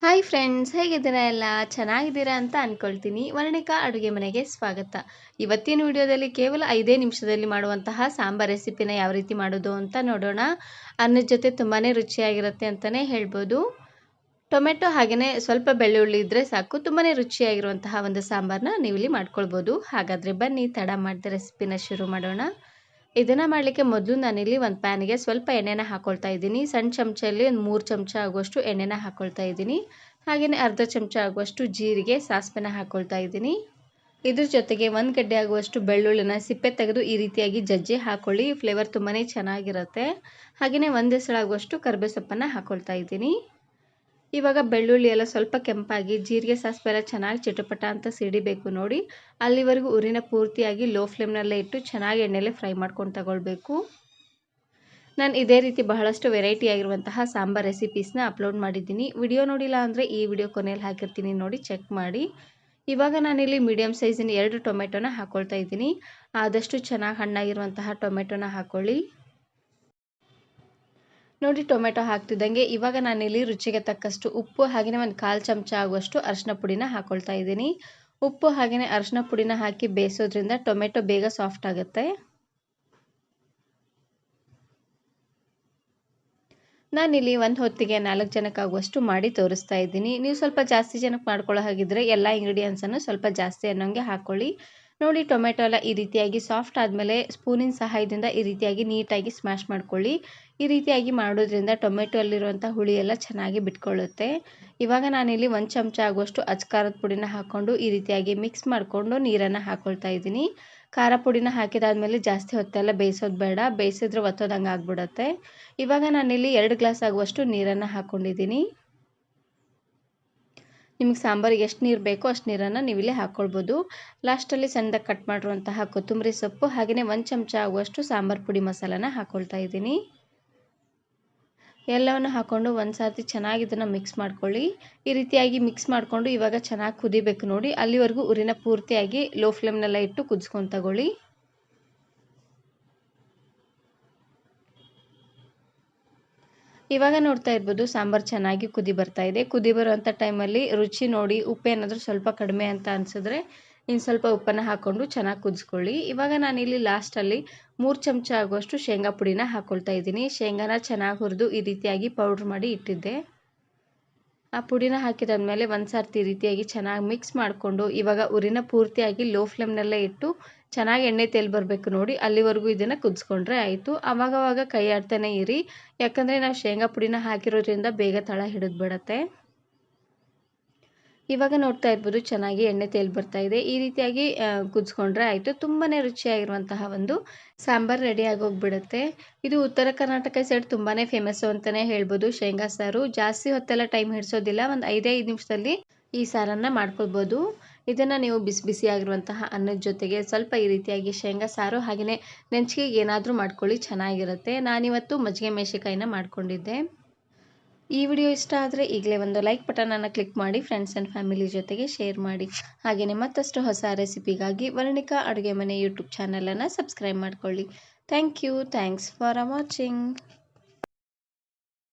Hi friends, ಹೇಗಿದ್ದೀರಾ? ಎಲ್ಲ ಚೆನ್ನಾಗಿದ್ದೀರಾ ಅಂತ ಅಂದ್ಕೊಳ್ತೀನಿ. ವರ್ಣಿಕಾ ಅಡುಗೆ ಮನೆಗೆ ಸ್ವಾಗತ. ಇವತ್ತಿನ ವಿಡಿಯೋದಲ್ಲಿ ಕೇವಲ 5 ನಿಮಿಷದಲ್ಲಿ ಮಾಡುವಂತಹ ಸಾಂಬಾರ್ ರೆಸಿಪಿನ ಯಾವ ರೀತಿ ಮಾಡೋದು ಅಂತ ನೋಡೋಣ. ಅನ್ನದ ಜೊತೆ ತುಂಬಾ ರುಚಿಯಾಗಿರುತ್ತೆ ಅಂತಲೇ ಹೇಳ್ಬೋದು. ಟೊಮೆಟೊ ಹಾಗೆಯೇ ಸ್ವಲ್ಪ ಬೆಳ್ಳುಳ್ಳಿ ಇದ್ದರೆ ಸಾಕು, ತುಂಬಾ ರುಚಿಯಾಗಿರುವಂತಹ ಒಂದು ಸಾಂಬಾರನ್ನ ನೀವಿಲ್ಲಿ ಮಾಡ್ಕೊಳ್ಬೋದು. ಹಾಗಾದರೆ ಬನ್ನಿ ತಡ ಮಾಡದೆ ರೆಸಿಪಿನ ಶುರು ಮಾಡೋಣ. ಇದನ್ನು ಮಾಡಲಿಕ್ಕೆ ಮೊದಲು ನಾನಿಲ್ಲಿ ಒಂದು ಪ್ಯಾನಿಗೆ ಸ್ವಲ್ಪ ಎಣ್ಣೆನ ಹಾಕ್ಕೊಳ್ತಾ ಇದ್ದೀನಿ. ಸಣ್ಣ ಚಮಚಲ್ಲಿ ಒಂದು 3 ಚಮಚ ಆಗುವಷ್ಟು ಎಣ್ಣೆನ ಹಾಕ್ಕೊಳ್ತಾ ಇದ್ದೀನಿ. ಹಾಗೆಯೇ ಅರ್ಧ ಚಮಚ ಆಗುವಷ್ಟು ಜೀರಿಗೆ, ಸಾಸಿವೆನ ಹಾಕ್ಕೊಳ್ತಾ ಇದ್ದೀನಿ. ಇದ್ರ ಜೊತೆಗೆ 1 ಗಡ್ಡೆ ಆಗುವಷ್ಟು ಬೆಳ್ಳುಳ್ಳಿನ ಸಿಪ್ಪೆ ತೆಗೆದು ಈ ರೀತಿಯಾಗಿ ಜಜ್ಜಿ ಹಾಕ್ಕೊಳ್ಳಿ. ಫ್ಲೇವರ್ ತುಂಬಾ ಚೆನ್ನಾಗಿರುತ್ತೆ. ಹಾಗೆಯೇ 1 ಎಸಳಾಗುವಷ್ಟು ಕರಿಬೇವು ಸೊಪ್ಪನ್ನು ಹಾಕ್ಕೊಳ್ತಾ ಇದ್ದೀನಿ. ಇವಾಗ ಬೆಳ್ಳುಳ್ಳಿ ಎಲ್ಲ ಸ್ವಲ್ಪ ಕೆಂಪಾಗಿ ಜೀರಿಗೆ ಸಾಸಿವೆ ಎಲ್ಲ ಚೆನ್ನಾಗಿ ಚಿಟಪಟ ಅಂತ ಸಿಡಿಬೇಕು ನೋಡಿ. ಅಲ್ಲಿವರೆಗೂ ಉರಿನ ಪೂರ್ತಿಯಾಗಿ ಲೋ ಫ್ಲೇಮ್ನಲ್ಲೇ ಇಟ್ಟು ಚೆನ್ನಾಗಿ ಎಣ್ಣೆಲೆ ಫ್ರೈ ಮಾಡ್ಕೊಂಡು ತಗೊಳ್ಬೇಕು. ನಾನು ಇದೇ ರೀತಿ ಬಹಳಷ್ಟು ವೆರೈಟಿ ಆಗಿರುವಂತಹ ಸಾಂಬಾರ್ ರೆಸಿಪೀಸ್ನ ಅಪ್ಲೋಡ್ ಮಾಡಿದ್ದೀನಿ. ವಿಡಿಯೋ ನೋಡಿಲ್ಲ ಅಂದರೆ ಈ ವಿಡಿಯೋ ಕೊನೆಯಲ್ಲಿ ಹಾಕಿರ್ತೀನಿ, ನೋಡಿ ಚೆಕ್ ಮಾಡಿ. ಇವಾಗ ನಾನಿಲ್ಲಿ ಮೀಡಿಯಮ್ ಸೈಜಿನ 2 ಟೊಮೆಟೊನ ಹಾಕ್ಕೊಳ್ತಾ ಇದ್ದೀನಿ. ಆದಷ್ಟು ಚೆನ್ನಾಗಿ ಹಣ್ಣಾಗಿರುವಂತಹ ಟೊಮೆಟೊನ ಹಾಕ್ಕೊಳ್ಳಿ. ನೋಡಿ, ಟೊಮೆಟೊ ಹಾಕ್ತಿದ್ದಂಗೆ ಇವಾಗ ನಾನಿಲ್ಲಿ ರುಚಿಗೆ ತಕ್ಕಷ್ಟು ಉಪ್ಪು ಹಾಗೆಯೇ 1/4 ಚಮಚ ಆಗುವಷ್ಟು ಅರಿಶಿನ ಪುಡಿನ ಹಾಕ್ಕೊಳ್ತಾ ಇದ್ದೀನಿ. ಉಪ್ಪು ಹಾಗೆಯೇ ಅರಿಶಿನ ಪುಡಿನ ಹಾಕಿ ಬೇಯಿಸೋದ್ರಿಂದ ಟೊಮೆಟೊ ಬೇಗ ಸಾಫ್ಟ್ ಆಗುತ್ತೆ. ನಾನಿಲ್ಲಿ ಒಂದು ಹೊತ್ತಿಗೆ 4 ಜನಕ್ಕಾಗುವಷ್ಟು ಮಾಡಿ ತೋರಿಸ್ತಾ ಇದ್ದೀನಿ. ನೀವು ಸ್ವಲ್ಪ ಜಾಸ್ತಿ ಜನಕ್ಕೆ ಮಾಡ್ಕೊಳ್ಳೋ ಹಾಗಿದ್ರೆ ಎಲ್ಲ ಇಂಗ್ರೀಡಿಯೆಂಟ್ಸನ್ನು ಸ್ವಲ್ಪ ಜಾಸ್ತಿ ಅನ್ನೋಂಗೆ ಹಾಕ್ಕೊಳ್ಳಿ. ನೋಡಿ, ಟೊಮೆಟೊ ಎಲ್ಲ ಈ ರೀತಿಯಾಗಿ ಸಾಫ್ಟ್ ಆದಮೇಲೆ ಸ್ಪೂನಿನ ಸಹಾಯದಿಂದ ಈ ರೀತಿಯಾಗಿ ನೀಟಾಗಿ ಸ್ಮ್ಯಾಶ್ ಮಾಡ್ಕೊಳ್ಳಿ. ಈ ರೀತಿಯಾಗಿ ಮಾಡೋದ್ರಿಂದ ಟೊಮೆಟೊ ಅಲ್ಲಿರುವಂಥ ಹುಳಿ ಎಲ್ಲ ಚೆನ್ನಾಗಿ ಬಿಟ್ಕೊಳ್ಳುತ್ತೆ. ಇವಾಗ ನಾನಿಲ್ಲಿ 1 ಚಮಚ ಆಗುವಷ್ಟು ಅಚ್ಕಾರದ ಪುಡಿನ ಹಾಕ್ಕೊಂಡು ಈ ರೀತಿಯಾಗಿ ಮಿಕ್ಸ್ ಮಾಡಿಕೊಂಡು ನೀರನ್ನು ಹಾಕ್ಕೊಳ್ತಾ ಇದ್ದೀನಿ. ಖಾರ ಪುಡಿನ ಹಾಕಿದಾದ್ಮೇಲೆ ಜಾಸ್ತಿ ಹೊತ್ತೆಲ್ಲ ಬೇಯಿಸೋದು ಬೇಡ, ಬೇಯಿಸಿದ್ರೆ ಒತ್ತೋದಂಗೆ ಆಗ್ಬಿಡುತ್ತೆ. ಇವಾಗ ನಾನಿಲ್ಲಿ 2 ಗ್ಲಾಸ್ ಆಗುವಷ್ಟು ನೀರನ್ನು ಹಾಕ್ಕೊಂಡಿದ್ದೀನಿ. ನಿಮಗೆ ಸಾಂಬಾರಿಗೆ ಎಷ್ಟು ನೀರು ಬೇಕೋ ಅಷ್ಟು ನೀರನ್ನು ನೀವಿಲ್ಲಿ ಹಾಕ್ಕೊಳ್ಬೋದು. ಲಾಸ್ಟಲ್ಲಿ ಸಣ್ಣದಾಗಿ ಕಟ್ ಮಾಡಿರುವಂತಹ ಕೊತ್ತಂಬರಿ ಸೊಪ್ಪು ಹಾಗೆಯೇ 1 ಚಮಚ ಆಗುವಷ್ಟು ಸಾಂಬಾರು ಪುಡಿ ಮಸಾಲಾನ ಹಾಕ್ಕೊಳ್ತಾ ಇದ್ದೀನಿ. ಎಲ್ಲವನ್ನು ಹಾಕ್ಕೊಂಡು ಒಂದು ಸರ್ತಿ ಚೆನ್ನಾಗಿ ಇದನ್ನು ಮಿಕ್ಸ್ ಮಾಡ್ಕೊಳ್ಳಿ. ಈ ರೀತಿಯಾಗಿ ಮಿಕ್ಸ್ ಮಾಡಿಕೊಂಡು ಇವಾಗ ಚೆನ್ನಾಗಿ ಕುದಿಬೇಕು ನೋಡಿ. ಅಲ್ಲಿವರೆಗೂ ಉರಿನ ಪೂರ್ತಿಯಾಗಿ ಲೋ ಫ್ಲೇಮ್ನೆಲ್ಲ ಇಟ್ಟು ಕುದಿಸ್ಕೊಂಡು ತಗೊಳ್ಳಿ. ಇವಾಗ ನೋಡ್ತಾ ಇರ್ಬೋದು ಸಾಂಬಾರು ಚೆನ್ನಾಗಿ ಕುದಿ ಬರ್ತಾ ಇದೆ. ಕುದಿ ಬರುವಂಥ ಟೈಮಲ್ಲಿ ರುಚಿ ನೋಡಿ, ಉಪ್ಪೇನಾದರೂ ಸ್ವಲ್ಪ ಕಡಿಮೆ ಅಂತ ಅನಿಸಿದ್ರೆ ಇನ್ನು ಸ್ವಲ್ಪ ಉಪ್ಪನ್ನು ಹಾಕ್ಕೊಂಡು ಚೆನ್ನಾಗಿ ಕುದಿಸ್ಕೊಳ್ಳಿ. ಇವಾಗ ನಾನಿಲ್ಲಿ ಲಾಸ್ಟಲ್ಲಿ 3 ಚಮಚ ಆಗುವಷ್ಟು ಶೇಂಗಾ ಪುಡಿನ ಹಾಕ್ಕೊಳ್ತಾ ಇದ್ದೀನಿ. ಶೇಂಗಾನ ಚೆನ್ನಾಗಿ ಹುರಿದು ಈ ರೀತಿಯಾಗಿ ಪೌಡ್ರ್ ಮಾಡಿ ಇಟ್ಟಿದ್ದೆ. ಆ ಪುಡಿನ ಹಾಕಿದಾದ್ಮೇಲೆ ಒಂದು ಸರ್ತಿ ಈ ರೀತಿಯಾಗಿ ಚೆನ್ನಾಗಿ ಮಿಕ್ಸ್ ಮಾಡಿಕೊಂಡು ಇವಾಗ ಉರಿನ ಪೂರ್ತಿಯಾಗಿ ಲೋ ಫ್ಲೇಮ್ನಲ್ಲೇ ಇಟ್ಟು ಚೆನ್ನಾಗಿ ಎಣ್ಣೆ ತೇಲಿ ಬರಬೇಕು ನೋಡಿ, ಅಲ್ಲಿವರೆಗೂ ಇದನ್ನು ಕುದಿಸ್ಕೊಂಡ್ರೆ ಆಯಿತು. ಆವಾಗವಾಗ ಕೈ ಆಡ್ತಾನೆ ಇರಿ, ಯಾಕಂದರೆ ನಾವು ಶೇಂಗಾ ಪುಡಿನ ಹಾಕಿರೋದ್ರಿಂದ ಬೇಗ ತಳ ಹಿಡಿದು ಬಿಡುತ್ತೆ. ಇವಾಗ ನೋಡ್ತಾ ಇರ್ಬೋದು ಚೆನ್ನಾಗಿ ಎಣ್ಣೆ ತೇಲಿ ಬರ್ತಾ ಇದೆ. ಈ ರೀತಿಯಾಗಿ ಕುದಿಸ್ಕೊಂಡ್ರೆ ಆಯಿತು. ತುಂಬಾ ರುಚಿಯಾಗಿರುವಂತಹ ಒಂದು ಸಾಂಬಾರು ರೆಡಿ ಆಗೋಗ್ಬಿಡುತ್ತೆ. ಇದು ಉತ್ತರ ಕರ್ನಾಟಕ ಸೈಡ್ ತುಂಬಾ ಫೇಮಸ್ಸು ಅಂತಲೇ ಹೇಳ್ಬೋದು. ಶೇಂಗಾ ಸಾರು ಜಾಸ್ತಿ ಹೊತ್ತೆಲ್ಲ ಟೈಮ್ ಹಿಡಿಸೋದಿಲ್ಲ, ಒಂದು 5 ನಿಮಿಷದಲ್ಲಿ ಈ ಸಾರನ್ನು ಮಾಡ್ಕೊಳ್ಬೋದು. ಇದನ್ನು ನೀವು ಬಿಸಿ ಬಿಸಿಯಾಗಿರುವಂತಹ ಅನ್ನದ ಜೊತೆಗೆ ಸ್ವಲ್ಪ ಈ ರೀತಿಯಾಗಿ ಶೇಂಗಾ ಸಾರು ಹಾಗೆಯೇ ನೆಂಚಿಗೆ ಏನಾದರೂ ಮಾಡ್ಕೊಳ್ಳಿ, ಚೆನ್ನಾಗಿರುತ್ತೆ. ನಾನಿವತ್ತು ಮಜ್ಜಿಗೆ ಮೆಣಸಿನಕಾಯಿನ ಮಾಡ್ಕೊಂಡಿದ್ದೆ. ಈ ವಿಡಿಯೋ ಇಷ್ಟ ಆದರೆ ಈಗಲೇ ಒಂದು ಲೈಕ್ ಬಟನನ್ನು ಕ್ಲಿಕ್ ಮಾಡಿ, ಫ್ರೆಂಡ್ಸ್ ಆ್ಯಂಡ್ ಫ್ಯಾಮಿಲಿ ಜೊತೆಗೆ ಶೇರ್ ಮಾಡಿ. ಹಾಗೆಯೇ ಮತ್ತಷ್ಟು ಹೊಸ ರೆಸಿಪಿಗಾಗಿ ವರ್ಣಿಕಾ ಅಡುಗೆ ಮನೆ ಯೂಟ್ಯೂಬ್ ಚಾನಲನ್ನು ಸಬ್ಸ್ಕ್ರೈಬ್ ಮಾಡ್ಕೊಳ್ಳಿ. Thanks for watching.